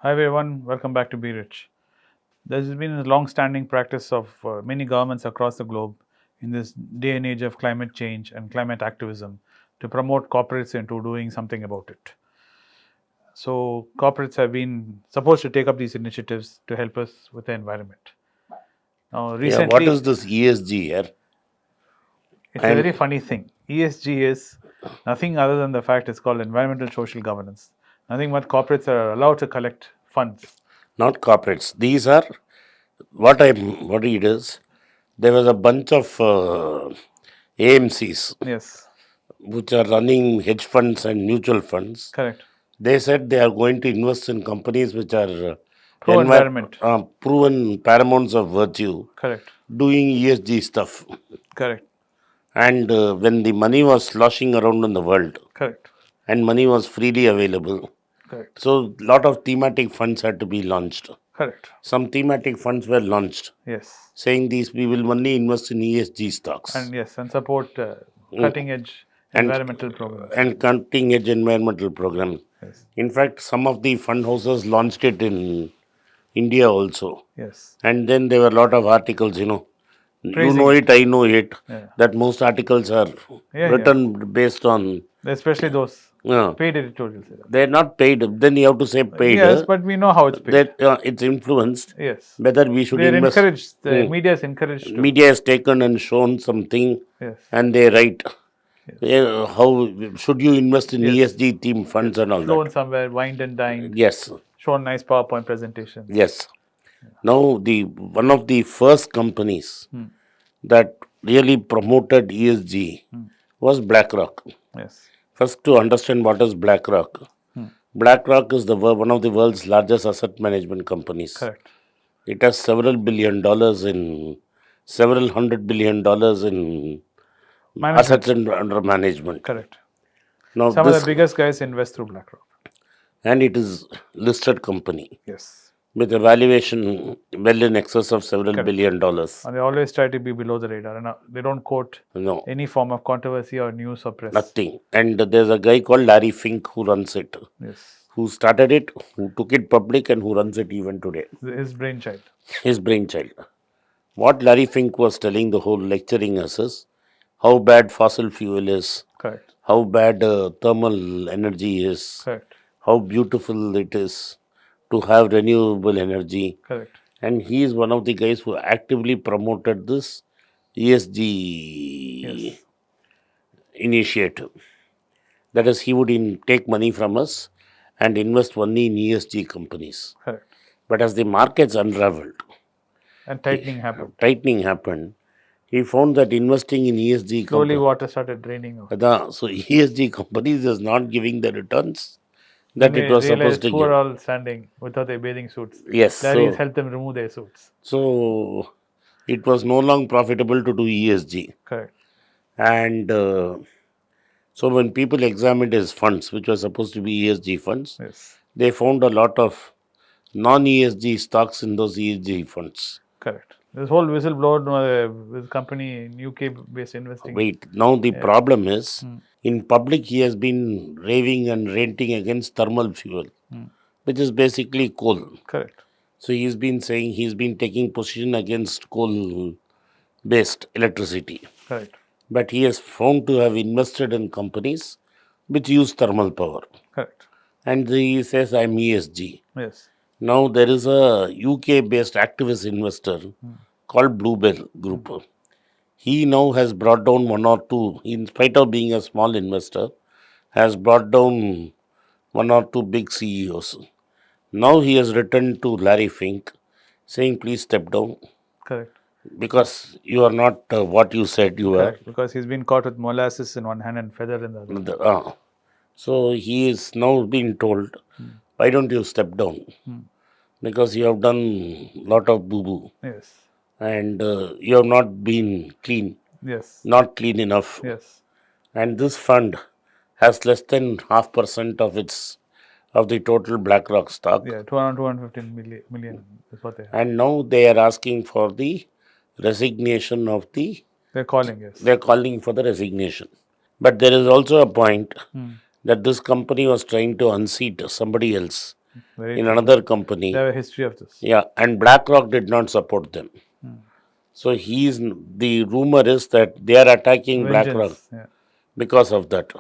Hi everyone, welcome back to Be Rich. There's been a long-standing practice of many governments across the globe in this day and age of climate change and climate activism to promote corporates into doing something about it. So corporates have been supposed to take up these initiatives to help us with the environment. Now Yeah, what recently, is this ESG here? it's a And very funny thing. ESG is nothing other than the fact it's called environmental social governance. Nothing but corporates are allowed to collect funds. not corporates. These are what it is. There was a bunch of AMCs Yes, which are running hedge funds and mutual funds. correct. They said they are going to invest in companies which are Pro-environment. proven paramounts of virtue, Correct. doing ESG stuff. Correct. And when the money was sloshing around in the world Correct. and money was freely available, Correct. so lot of thematic funds had to be launched. Correct. Some thematic funds were launched Yes. saying these we will only invest in ESG stocks And yes, and support Mm. cutting edge and environmental programs. cutting edge environmental program. Yes. In fact, some of the fund houses launched it in India also. Yes. And then there were a lot of articles, you Praising know it. it, I know it, Yeah. that most articles are Yeah. Yeah. written based on, Especially those uh, paid editorials. they're not paid. Then you have to say paid. Yes, but we know how it's paid. That it's influenced Yes. whether we should They're invest. encouraged. The Mm. media is encouraged to. Media has taken and shown something, Yes. and they write Yes. how should you invest in Yes. ESG theme Yes. funds and all that. Flown somewhere, wined and dined, Yes, shown nice PowerPoint presentations. yes. Now the one of the first companies Hmm. that really promoted ESG Hmm. was BlackRock. Yes. First, to understand what is BlackRock, Hmm. BlackRock is one of the world's largest asset management companies. Correct. It has several $100 billion in assets Management. under management. Correct. Now Some of the this, biggest guys invest through BlackRock. and it is listed company Yes. with a valuation well in excess of several Correct. $1 billion. And they always try to be below the radar, and they don't quote No, any form of controversy or news or press. nothing. And there's a guy called Larry Fink who runs it, Yes. who started it, who took it public, and who runs it even today. His brainchild. His brainchild. What Larry Fink was telling the whole lecturing us is how bad fossil fuel is, Correct. how bad thermal energy is, Correct. how beautiful it is to have renewable energy. Correct. And he is one of the guys who actively promoted this ESG Yes. initiative. That is, he would take money from us and invest only in ESG companies. Correct. But as the markets unraveled, And tightening happened. tightening happened, he found that investing in ESG Slowly, companies, water started draining off. so ESG companies is not giving the returns Then that it they was supposed realized to who are give. all standing without their bathing suits. Yes, Larry has helped them remove their suits. so it was no longer profitable to do ESG. Correct. And so when people examined his funds, which were supposed to be ESG funds, Yes. they found a lot of non-ESG stocks in those ESG funds. Correct. This whole whistleblower, this company in UK based investing. Wait, now the Yeah. problem is Hmm. in public he has been raving and ranting against thermal fuel, Hmm. which is basically coal. Correct. So he's been saying he's been taking position against coal based electricity. Correct. But he is found to have invested in companies which use thermal power. Correct. And he says, I'm ESG. Yes. Now, there is a UK based activist investor Hmm. called Bluebell Hmm. Group. He now has brought down one or two, in spite of being a small investor, has brought down one or two big CEOs. Now he has written to Larry Fink saying, please step down Correct. because you are not what you said you were. Correct. Because he's been caught with molasses in one hand and feather in the other. So he is now being told, Hmm. why don't you step down? Hmm. Because you have done lot of boo boo Yes. and you have not been clean, Yes. not clean enough. Yes. And this fund has less than 0.5% of the total BlackRock stock. Yeah. 215 million is what they have. And now they are asking for the resignation of the. They're calling, yes. They are calling for the resignation. But there is also a point Hmm. that this company was trying to unseat somebody else Very in true. another They company. have a history of this. Yeah, and BlackRock did not support them. So the rumor is that they are attacking BlackRock Vengeance. Yeah. because of that.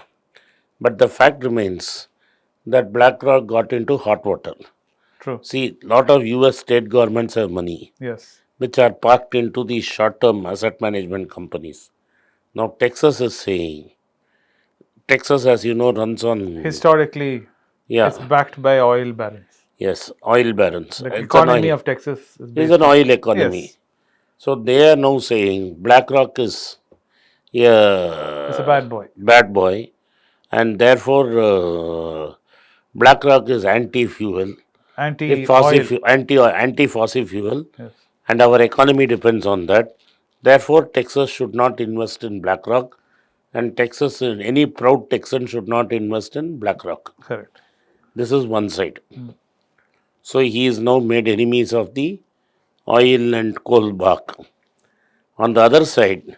But the fact remains that BlackRock got into hot water. True. See, lot of US state governments have money, Yes. which are parked into these short term asset management companies. Now, Texas is saying, Texas, as you know, runs on, Historically, it's yeah, backed by oil barons. yes, oil barons. The It's economy of Texas is it's based an on. oil economy. Yes. So they are now saying BlackRock is It's a a bad boy. bad boy, and therefore BlackRock is anti-fuel, Anti-oil. anti-fossil fuel, Yes. and our economy depends on that. Therefore, Texas should not invest in BlackRock, and any proud Texan should not invest in BlackRock. Correct. This is one side. So he is now made enemies of the oil and coal bark. On the other side,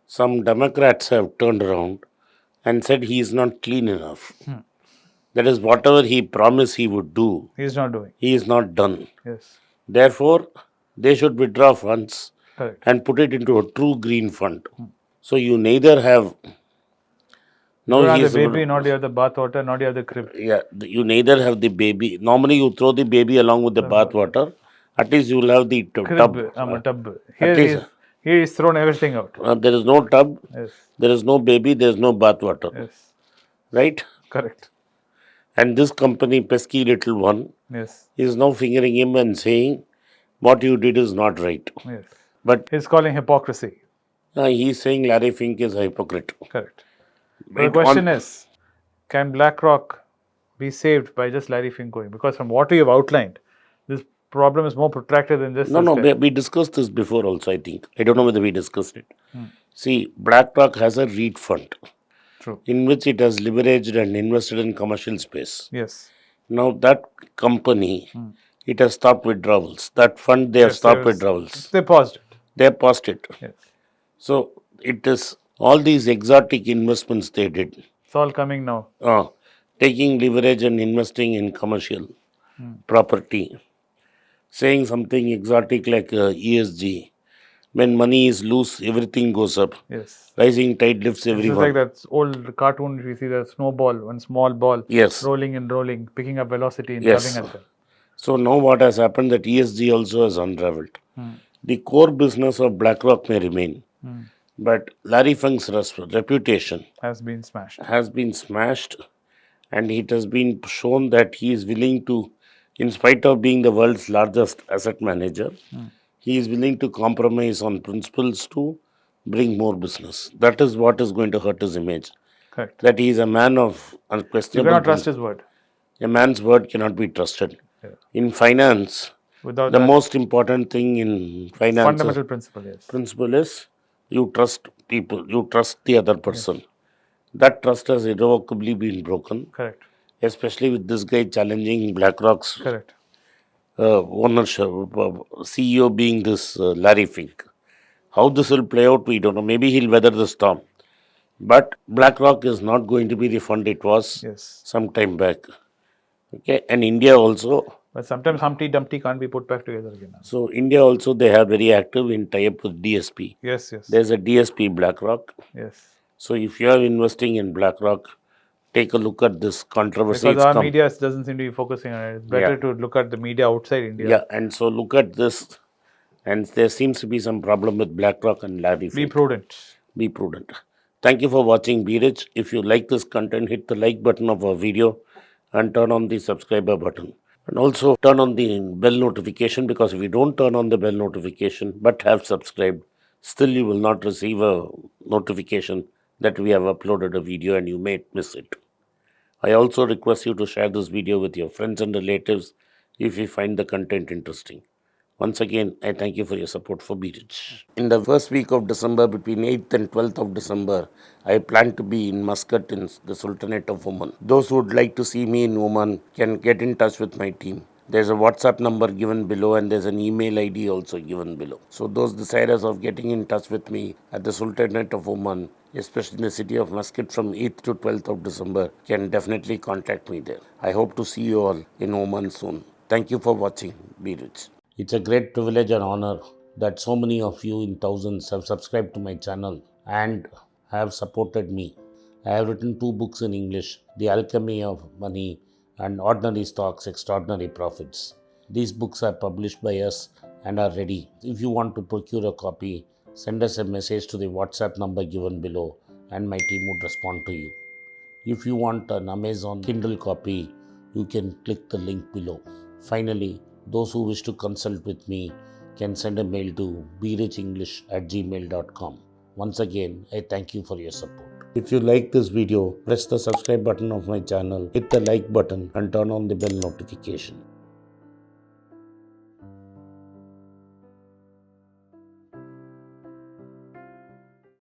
some Democrats have turned around and said he is not clean enough. That is, whatever he promised he would do, He's not doing. he is not done. Yes. Therefore, they should withdraw funds Correct. and put it into a true green fund. So you neither have You now don't have he the is baby, not you have the bath water, not you have the crib. you neither have the baby. Normally you throw the baby along with the bath water. At least you will have the Crib, tub. tub. At least He's thrown everything out. there is no tub, Yes. there is no baby, there is no bath water, Yes. right? Correct. And this company, pesky little one, Yes. is now fingering him and saying, what you did is not right. Yes. But He's calling hypocrisy. he's saying Larry Fink is a hypocrite. Correct. But the question is, can BlackRock be saved by just Larry Fink going? Because from what you have outlined, this problem is more protracted than just No, this no, guy. we discussed this before also, I think. I don't know whether we discussed it. See, BlackRock has a REIT fund True. in which it has leveraged and invested in commercial space. Yes. Now, that company, it has stopped withdrawals. That fund, they have stopped withdrawals. They paused it. They have paused it. Yes. So, it is all these exotic investments they did. It's all coming now. Taking leverage and investing in commercial property, saying something exotic like ESG. When money is loose, everything goes up. Yes. Rising tide lifts This is everyone. like that old cartoon we see, the snowball, one small ball Yes. rolling and rolling, picking up velocity and Yes. shoving at them. So now what has happened that ESG also has unraveled. The core business of BlackRock may remain, but Larry Fink's reputation Has been smashed. has been smashed, and it has been shown that he is willing to, in spite of being the world's largest asset manager, he is willing to compromise on principles to bring more business. That is what is going to hurt his image. Correct. That he is a man of You unquestionable cannot trust principles. his word. A man's word cannot be trusted. Yeah. In finance, Without the that most important thing in finance fundamental principle, yes. principle is you trust people, you trust the other person. That trust has irrevocably been broken, Correct. especially with this guy challenging BlackRock's Correct. ownership, CEO being this Larry Fink. How this will play out, we don't know. Maybe he'll weather the storm. But BlackRock is not going to be the fund it was Yes. some time back. Okay, and India also. But sometimes Humpty Dumpty can't be put back together again. So India also they are very active in tie-up with DSP. Yes, yes. There's a DSP BlackRock. Yes. So if you are investing in BlackRock, take a look at this controversy. Because our media doesn't seem to be focusing on it. It's better to look at the media outside India. Yeah, and so look at this, and there seems to be some problem with BlackRock and Larry Be Fink. prudent. Be prudent. Thank you for watching Be Rich. If you like this content, hit the like button of our video and turn on the subscriber button. And also turn on the bell notification, because if you don't turn on the bell notification but have subscribed, still you will not receive a notification that we have uploaded a video and you may miss it. I also request you to share this video with your friends and relatives if you find the content interesting. Once again, I thank you for your support for Be Rich. In the first week of December, between 8th and 12th of December, I plan to be in Muscat in the Sultanate of Oman. Those who would like to see me in Oman can get in touch with my team. There's a WhatsApp number given below and there's an email ID also given below. So those desirous of getting in touch with me at the Sultanate of Oman, especially in the city of Muscat from 8th to 12th of December, can definitely contact me there. I hope to see you all in Oman soon. Thank you for watching. Be rich. It's a great privilege and honor that so many of you in thousands have subscribed to my channel and have supported me. I have written 2 books in English, The Alchemy of Money and Ordinary Stocks, Extraordinary Profits. These books are published by us and are ready. If you want to procure a copy, send us a message to the WhatsApp number given below and my team would respond to you. If you want an Amazon Kindle copy, you can click the link below. Finally, those who wish to consult with me can send a mail to berichenglish@gmail.com. Once again, I thank you for your support. If you like this video, press the subscribe button of my channel, hit the like button and turn on the bell notification.